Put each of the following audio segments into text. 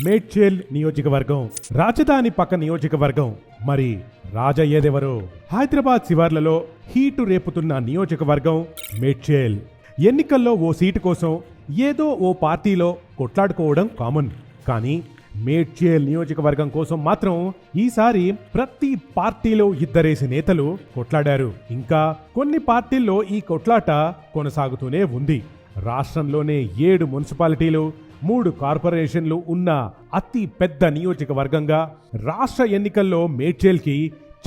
మేడ్చల్ నియోజకవర్గం రాజధాని పక్క నియోజకవర్గం. మరి రాజయ్యేదెవరో? హైదరాబాద్ శివార్లలో హీటు రేపుతున్న నియోజకవర్గం మేడ్చల్. ఎన్నికల్లో ఓ సీటు కోసం ఏదో ఓ పార్టీలో కొట్లాడుకోవడం కామన్. కానీ మేడ్చల్ నియోజకవర్గం కోసం మాత్రం ఈసారి ప్రతి పార్టీలో ఇద్దరేసి నేతలు కొట్లాడారు. ఇంకా కొన్ని పార్టీల్లో ఈ కొట్లాట కొనసాగుతూనే ఉంది. రాష్ట్రంలోనే 7 మున్సిపాలిటీలు 3 కార్పొరేషన్లు ఉన్న అతి పెద్ద నియోజకవర్గంగా రాష్ట్ర ఎన్నికల్లో మేడ్చల్కి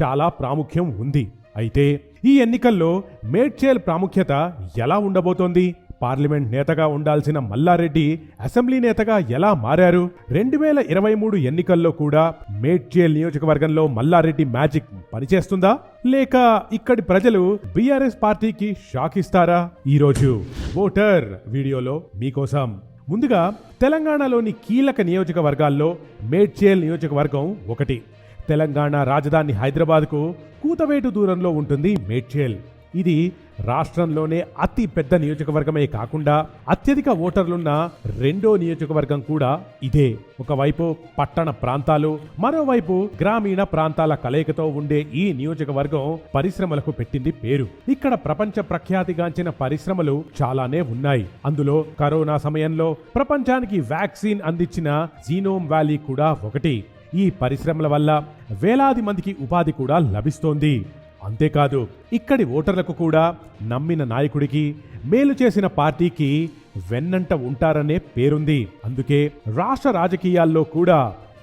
చాలా ప్రాముఖ్యం ఉంది. అయితే ఈ ఎన్నికల్లో మేడ్చల్ ప్రాముఖ్యత ఎలా ఉండబోతోంది? పార్లమెంట్ నేతగా ఉండాల్సిన మల్లారెడ్డి అసెంబ్లీ నేతగా ఎలా మారారు? 2023 ఎన్నికల్లో కూడా మేడ్చల్ నియోజకవర్గంలో మల్లారెడ్డి మ్యాజిక్ పనిచేస్తుందా, లేక ఇక్కడి ప్రజలు బీఆర్ఎస్ పార్టీకి షాక్ ఇస్తారా? ఈరోజు ఓటర్ వీడియోలో మీకోసం. ముందుగా తెలంగాణలోని కీలక నియోజకవర్గాల్లో మేడ్చల్ నియోజకవర్గం ఒకటి. తెలంగాణ రాజధాని హైదరాబాద్కు కూతవేటు దూరంలో ఉంటుంది మేడ్చల్. ఇది రాష్ట్రంలోనే అతి పెద్ద నియోజకవర్గమే కాకుండా అత్యధిక ఓటర్లున్న రెండో నియోజకవర్గం కూడా ఇదే. ఒకవైపు పట్టణ ప్రాంతాలు, మరోవైపు గ్రామీణ ప్రాంతాల కలయికతో ఉండే ఈ నియోజకవర్గం పరిశ్రమలకు పెట్టింది పేరు. ఇక్కడ ప్రపంచ ప్రఖ్యాతిగాంచిన పరిశ్రమలు చాలానే ఉన్నాయి. అందులో కరోనా సమయంలో ప్రపంచానికి వ్యాక్సిన్ అందించిన జీనోమ్ వ్యాలీ కూడా ఒకటి. ఈ పరిశ్రమల వల్ల వేలాది మందికి ఉపాధి కూడా లభిస్తోంది. అంతేకాదు ఇక్కడి ఓటర్లకు కూడా నమ్మిన నాయకుడికి, మేలు చేసిన పార్టీకి వెన్నంట ఉంటారనే పేరుంది. అందుకే రాష్ట్ర రాజకీయాల్లో కూడా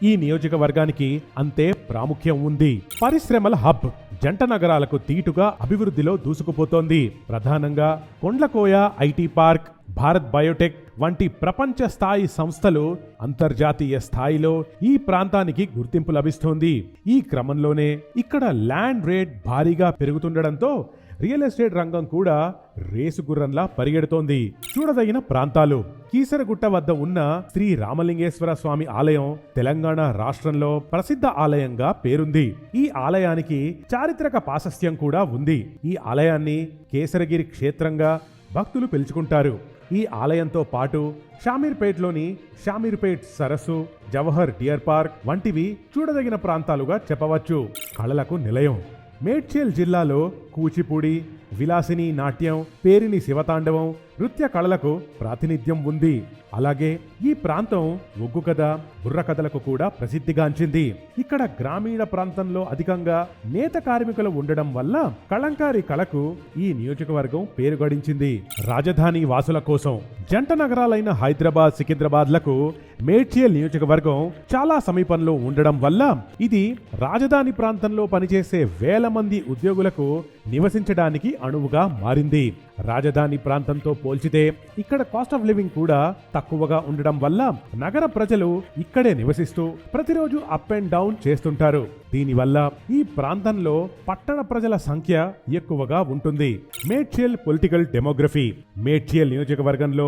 ఈ నియోజకవర్గానికి అంతే ప్రాముఖ్యం ఉంది. పరిశ్రమల హబ్, జంట నగరాలకు తీటుగా అభివృద్ధిలో దూసుకుపోతోంది. ప్రధానంగా కొండ్లకోయ ఐటీ పార్క్, భారత్ బయోటెక్ వంటి ప్రపంచ స్థాయి సంస్థలు అంతర్జాతీయ స్థాయిలో ఈ ప్రాంతానికి గుర్తింపు లభిస్తోంది. ఈ క్రమంలోనే ఇక్కడ ల్యాండ్ రేట్ భారీగా పెరుగుతుండడంతో రియల్ ఎస్టేట్ రంగం కూడా రేసుగుర్రంలా పరిగెడుతోంది. చూడదగిన ప్రాంతాలు: కీసరగుట్ట వద్ద ఉన్న శ్రీ రామలింగేశ్వర స్వామి ఆలయం తెలంగాణ రాష్ట్రంలో ప్రసిద్ధ ఆలయంగా పేరుంది. ఈ ఆలయానికి చారిత్రక ప్రాశస్త్యం కూడా ఉంది. ఈ ఆలయాన్ని కేసరగిరి క్షేత్రంగా భక్తులు పిలుచుకుంటారు. ఈ ఆలయంతో పాటు షామీర్పేట్లోని షామీర్పేట్ సరస్సు, జవహర్ డియర్ పార్క్ వంటివి చూడదగిన ప్రాంతాలుగా చెప్పవచ్చు. కళలకు నిలయం: మేడ్చల్ జిల్లాలో కూచిపూడి, విలాసిని నాట్యం, పేరిని శివతాండవం నృత్య కళలకు ప్రాతినిధ్యం ఉంది. అలాగే ఈ ప్రాంతం ఒగ్గు కథ, బుర్ర కథలకు కూడా ప్రసిద్ధిగాంచింది. ఇక్కడ గ్రామీణ ప్రాంతంలో అధికంగా నేత కార్మికులు ఉండడం వల్ల కళంకారి కళకు ఈ నియోజకవర్గం పేరు గడించింది. రాజధాని వాసుల కోసం జంట నగరాలైన హైదరాబాద్, సికింద్రాబాద్లకు మేడ్చల్ నియోజకవర్గం చాలా సమీపంలో ఉండడం వల్ల ఇది రాజధాని ప్రాంతంలో పనిచేసే వేల మంది ఉద్యోగులకు నివసించడానికి అనువుగా మారింది. రాజధాని ప్రాంతంతో పోల్చితే ఇక్కడ కాస్ట్ ఆఫ్ లివింగ్ కూడా తక్కువగా ఉండడం వల్ల నగర ప్రజలు ఇక్కడే నివసిస్తూ ప్రతిరోజు అప్ అండ్ డౌన్ చేస్తుంటారు. దీనివల్ల ఈ ప్రాంతంలో పట్టణ ప్రజల సంఖ్య ఎక్కువగా ఉంటుంది. మేడ్చల్ పొలిటికల్ డెమోగ్రఫీ: మేడ్చల్ నియోజకవర్గంలో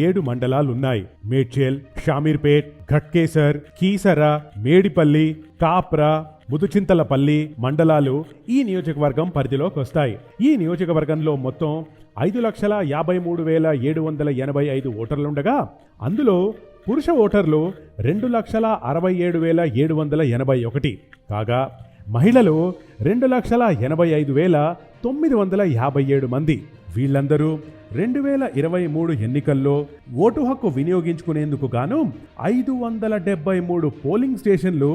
7 మండలాలున్నాయి. మేడ్చల్, షామీర్పేట్, ఘట్కేసర్, కీసర, మేడిపల్లి, కాప్రా, ముదుచింతలపల్లి మండలాలు ఈ నియోజకవర్గం పరిధిలోకి వస్తాయి. ఈ నియోజకవర్గంలో మొత్తం 5,53,785 ఓటర్లుండగా అందులో పురుష ఓటర్లు 2,67,781 కాగా మహిళలు 2,85,957 మంది. వీళ్ళందరూ 2023 ఎన్నికల్లో ఓటు హక్కు వినియోగించుకునేందుకు గాను 573 పోలింగ్ స్టేషన్లు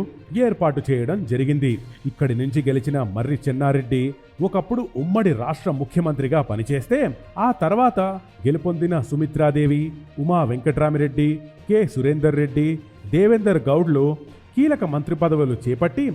ఏర్పాటు చేయడం జరిగింది. ఇక్కడి నుంచి గెలిచిన మర్రి చెన్నారెడ్డి ఒకప్పుడు ఉమ్మడి రాష్ట్ర ముఖ్యమంత్రిగా పనిచేస్తే ఆ తర్వాత గెలుపొందిన సుమిత్రాదేవి, ఉమా వెంకట్రామిరెడ్డి, కె సురేందర్ రెడ్డి, దేవేందర్ గౌడ్లు కీలక మంత్రి పదవులు చేపట్టి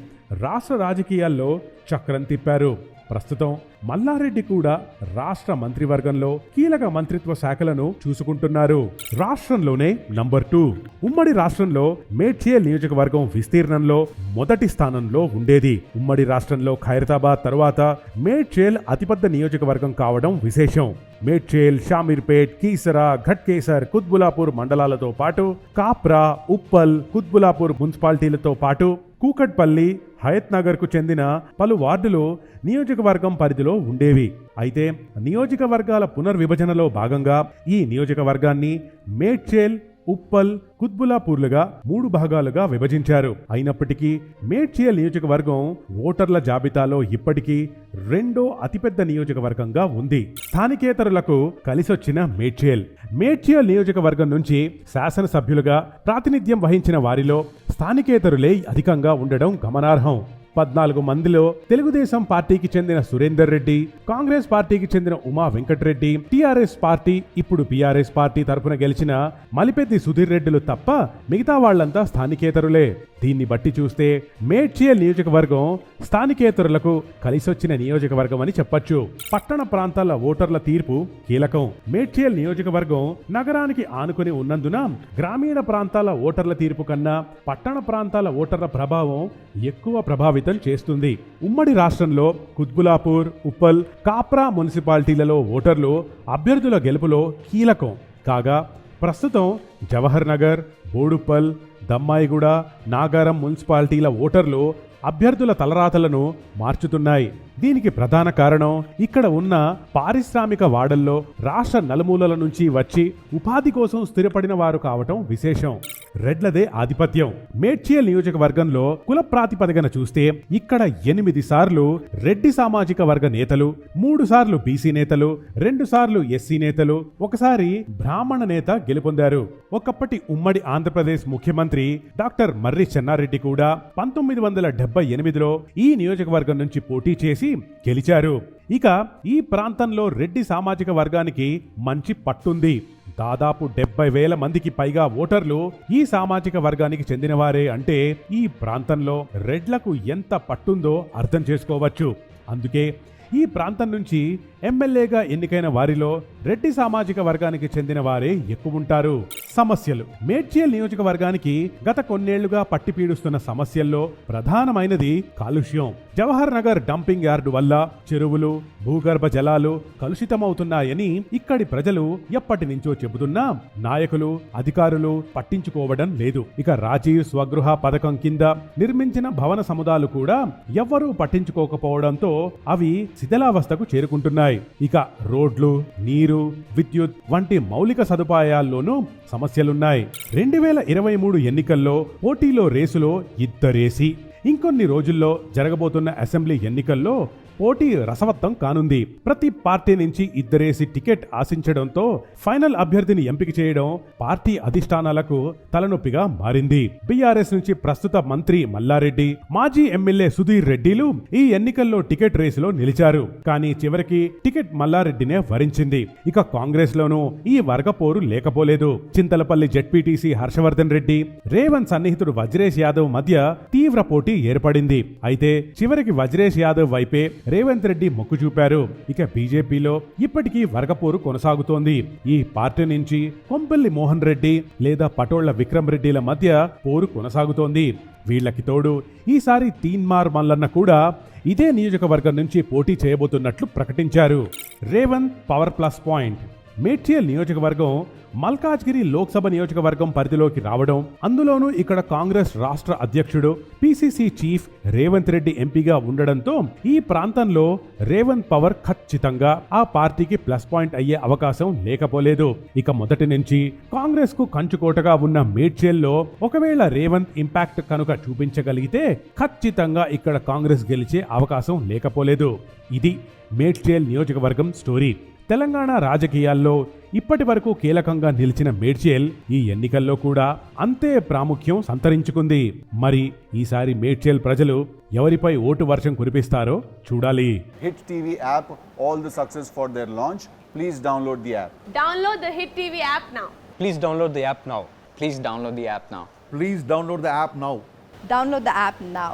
రాష్ట్ర రాజకీయాల్లో చక్రం తిప్పారు. ప్రస్తుతం మల్లారెడ్డి కూడా రాష్ట్ర మంత్రివర్గంలో కీలక మంత్రిత్వ శాఖలను చూసుకుంటున్నారు. రాష్ట్రంలోనే నంబర్ 2 ఉమ్మడి రాష్ట్రంలో మేడ్చల్ నియోజకవర్గం విస్తీర్ణంలో మొదటి స్థానంలో ఉండేది. ఉమ్మడి రాష్ట్రంలో ఖైరతాబాద్ తరువాత మేడ్చల్ అతిపెద్ద నియోజకవర్గం కావడం విశేషం. మేడ్చల్, షామీర్పేట్, కీసర, ఘట్కేసర్, కుత్బులాపూర్ మండలాలతో పాటు కాప్రా, ఉప్పల్, కుత్బులాపూర్ మున్సిపాలిటీలతో పాటు కూకట్పల్లి, హయత్ నగర్ కు చెందిన పలు వార్డులు నియోజకవర్గం పరిధిలో ఉండేవి. అయితే నియోజకవర్గాల పునర్విభజనలో భాగంగా ఈ నియోజకవర్గాన్ని మేడ్చల్ ఉప్పల్, కుత్బులాపూర్లుగా 3 భాగాలుగా విభజించారు. అయినప్పటికీ మేడ్చల్ నియోజకవర్గం ఓటర్ల జాబితాలో ఇప్పటికీ 2వ అతిపెద్ద నియోజకవర్గంగా ఉంది. స్థానికేతరులకు కలిసొచ్చిన మేడ్చల్ నియోజకవర్గం నుంచి శాసనసభ్యులుగా ప్రాతినిధ్యం వహించిన వారిలో స్థానికేతరులే అధికంగా ఉండడం గమనార్హం. 14 మందిలో తెలుగుదేశం పార్టీకి చెందిన సురేందర్ రెడ్డి, కాంగ్రెస్ పార్టీకి చెందిన ఉమా వెంకటరెడ్డి, టీఆర్ఎస్ పార్టీ ఇప్పుడు పీఆర్ఎస్ పార్టీ తరఫున గెలిచిన మలిపెద్ది సుధీర్ రెడ్డిలు తప్ప మిగతా వాళ్లంతా స్థానికేతరులే. దీన్ని బట్టి చూస్తే మేడ్చల్ నియోజకవర్గం స్థానికేతరులకు కలిసొచ్చిన నియోజకవర్గం అని చెప్పొచ్చు. పట్టణ ప్రాంతాల ఓటర్ల తీర్పు కీలకం. మేడ్చల్ నియోజకవర్గం నగరానికి ఆనుకుని ఉన్నందున గ్రామీణ ప్రాంతాల ఓటర్ల తీర్పు కన్నా పట్టణ ప్రాంతాల ఓటర్ల ప్రభావం ఎక్కువ ప్రభావితం చేస్తుంది. ఉమ్మడి రాష్ట్రంలో కుత్బులాపూర్, ఉప్పల్, కాప్రా మున్సిపాలిటీలలో ఓటర్లు అభ్యర్థుల గెలుపులో కీలకం కాగా ప్రస్తుతం జవహర్ నగర్, బోడుప్పల్, దమ్మాయిగూడ, నాగారం మున్సిపాలిటీల ఓటర్లు అభ్యర్థుల తలరాతలను మార్చుతున్నాయి. దీనికి ప్రధాన కారణం ఇక్కడ ఉన్న పారిశ్రామిక వాడల్లో రాష్ట్ర నలుమూలల నుంచి వచ్చి ఉపాధి కోసం స్థిరపడిన వారు కావటం విశేషం. రెడ్లదే ఆధిపత్యం. మేడ్చల్ నియోజకవర్గంలో కుల ప్రాతిపదికన చూస్తే ఇక్కడ 8 సార్లు రెడ్డి సామాజిక వర్గ నేతలు, 3 సార్లు బీసీ నేతలు, 2 సార్లు ఎస్సీ నేతలు, ఒకసారి బ్రాహ్మణ నేత గెలుపొందారు. ఒకప్పటి ఉమ్మడి ఆంధ్రప్రదేశ్ ముఖ్యమంత్రి డాక్టర్ మర్రి చెన్నారెడ్డి కూడా 1978లో ఈ నియోజకవర్గం నుంచి పోటీ చేసి గెలిచారు. ఇక ఈ ప్రాంతంలో రెడ్డి సామాజిక వర్గానికి మంచి పట్టుంది. దాదాపు 70,000 మందికి పైగా ఓటర్లు ఈ సామాజిక వర్గానికి చెందినవారే అంటే ఈ ప్రాంతంలో రెడ్లకు ఎంత పట్టుందో అర్థం చేసుకోవచ్చు. అందుకే ఈ ప్రాంతం నుంచి ఎమ్మెల్యేగా ఎన్నికైన వారిలో రెడ్డి సామాజిక వర్గానికి చెందిన వారే ఎక్కువ ఉంటారు. సమస్యలు. మేడ్చల్ నియోజకవర్గానికి గత కొన్నేళ్లుగా పట్టిపీడుస్తున్న సమస్యల్లో ప్రధానమైనది కాలుష్యం. జవహర్ నగర్ డంపింగ్ యార్డు వల్ల చెరువులు, భూగర్భ జలాలు కలుషితమవుతున్నాయని ఇక్కడి ప్రజలు ఎప్పటి నుంచో చెబుతున్నా నాయకులు, అధికారులు పట్టించుకోవడం లేదు. ఇక రాజీవ్ స్వగృహ పథకం కింద నిర్మించిన భవన సముదాయాలు కూడా ఎవ్వరూ పట్టించుకోకపోవడంతో అవి శిథిలావస్థకు చేరుకుంటున్నాయి. ఇక రోడ్లు, నీరు, విద్యుత్ వంటి మౌలిక సదుపాయాల్లోనూ సమస్యలున్నాయి. 2023 ఎన్నికల్లో పోటీలో రేసులో ఇద్దరేసి ఇంకొన్ని రోజుల్లో జరగబోతున్న అసెంబ్లీ ఎన్నికల్లో పోటీ రసవత్తం కానుంది. ప్రతి పార్టీ నుంచి ఇద్దరేసి టికెట్ ఆశించడంతో ఫైనల్ అభ్యర్థిని ఎంపిక చేయడం పార్టీ అధిష్టానాలకు తలనొప్పిగా మారింది. బీఆర్ఎస్ నుంచి ప్రస్తుత మంత్రి మల్లారెడ్డి, మాజీ ఎమ్మెల్యే సుధీర్ రెడ్డిలు ఈ ఎన్నికల్లో టికెట్ రేసులో నిలిచారు. కానీ చివరికి టికెట్ మల్లారెడ్డినే వరించింది. ఇక కాంగ్రెస్ లోనూ ఈ వర్గపోరు లేకపోలేదు. చింతలపల్లి జెడ్పీటీసీ హర్షవర్ధన్ రెడ్డి, రేవంత్ సన్నిహితుడు వజ్రేష్ యాదవ్ మధ్య తీవ్ర పోటీ ఏర్పడింది. అయితే చివరికి వజ్రేష్ యాదవ్ వైపే రేవంత్ రెడ్డి మొక్కు చూపారు. ఇక బీజేపీలో ఇప్పటికీ వర్గపోరు కొనసాగుతోంది. ఈ పార్టీ నుంచి కొంపల్లి మోహన్ రెడ్డి లేదా పటోళ్ల విక్రమ్ రెడ్డిల మధ్య పోరు కొనసాగుతోంది. వీళ్లకి తోడు ఈసారి తీన్మార్ మల్లన్న కూడా ఇదే నియోజకవర్గం నుంచి పోటీ చేయబోతున్నట్లు ప్రకటించారు. Revanth power plus point. Medchal నియోజకవర్గం మల్కాజ్గిరి లోక్సభ నియోజకవర్గం పరిధిలోకి రావడం, అందులోనూ ఇక్కడ కాంగ్రెస్ రాష్ట్ర అధ్యక్షుడు పిసిసి చీఫ్ రేవంత్ రెడ్డి ఎంపీగా ఉండడంతో ఈ ప్రాంతంలో రేవంత్ పవర్ ఖచ్చితంగా ఆ పార్టీకి ప్లస్ పాయింట్ అయ్యే అవకాశం లేకపోలేదు. ఇక మొదటి నుంచి కాంగ్రెస్ కు కంచుకోటగా ఉన్న మేడ్చల్లో ఒకవేళ రేవంత్ ఇంపాక్ట్ కనుక చూపించగలిగితే ఖచ్చితంగా ఇక్కడ కాంగ్రెస్ గెలిచే అవకాశం లేకపోలేదు. ఇది మేడ్చల్ నియోజకవర్గం స్టోరీ. తెలంగాణ రాజకీయాల్లో ఇప్పటి వరకు కీలకంగా నిలిచిన మేడ్చల్ ఈ ఎన్నికల్లో కూడా అంతే ప్రాముఖ్యం సంతరించుకుంది. మరి ఈసారి మేడ్చల్ ప్రజలు ఎవరిపై ఓటు వర్షం కురిపిస్తారో చూడాలి. Hit TV app, all the success for their launch. Please download the app. Download the Hit TV app now. Please download the app now. Please download the app now. Please download the app now. Download the app now.